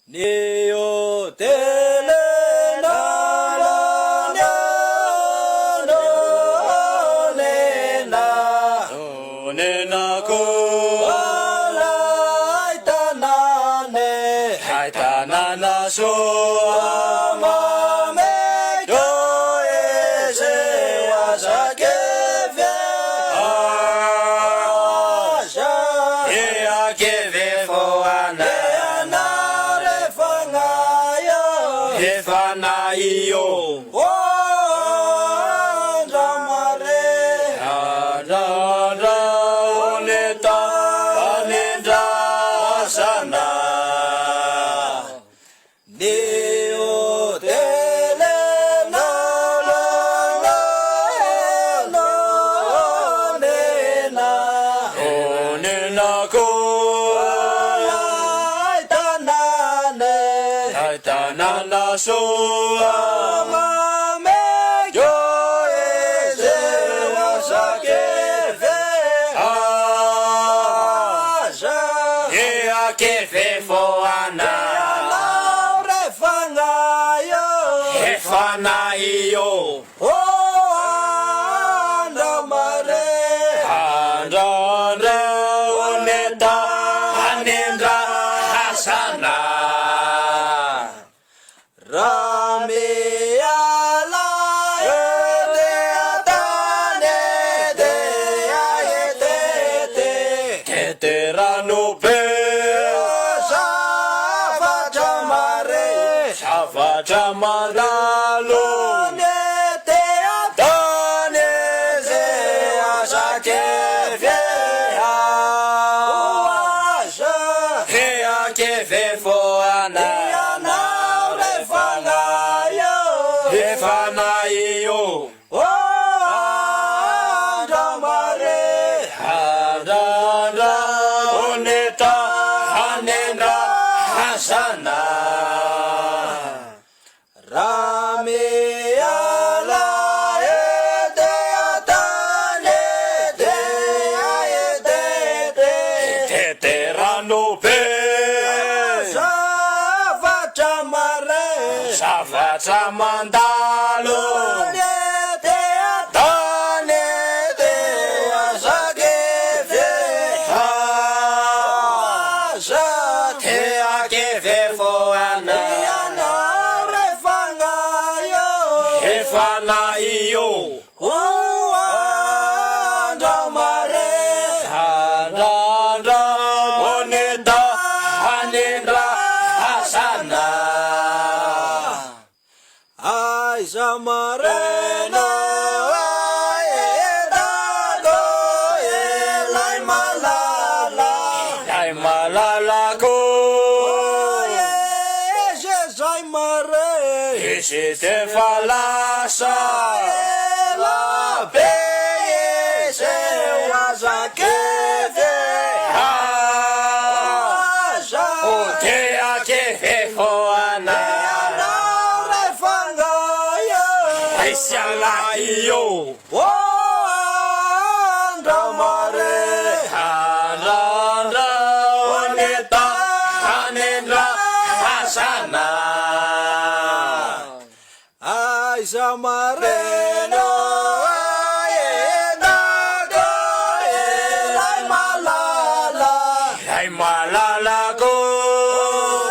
Neo tele na na na no ne na ko la ita na na so ma me do e se wa sa ke ve sha e a ke ve fo ana Yo, oh, Ramare, Adara, Oneta, Anenda, Sana, Deo, Tele, no, Nena, Onena, Ko, Aitanana, So. Que fe foana refanayo refanayo oh andamare andare oneta anendra hasana rame ala ete atane de ayete keterano pe Chamadalo ne te atane se asake fe asha he ake fe fo ana ana refanayo oh damare hadanda oneta anenda hasana Rame ala ete atane te ayete te terano pe Safa chamandalo te atane te asake fe asha te ake fe fo ana Refanayo, oh, andamare, andanda, onenda, anendra, hasana. Ay, samareno, ay, edago, elay malala ko. Oh, yes, yes, ay mare. Si te falasa la pe se wasa ke ve asha o te ake fe fo ana na refanga yo ai sala yo o andamare andanda oneta anendra hasana Samareno ayedago elay malala ko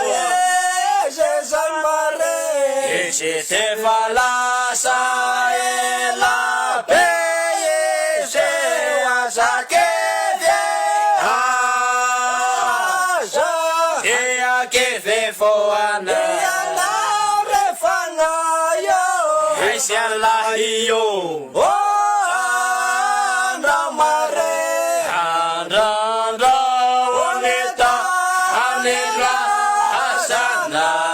yes amare si te falasa ela pe se wasake de asha e ake fe fo ana Yo, oh, andamare, andanda, oneta, anendra, hasana.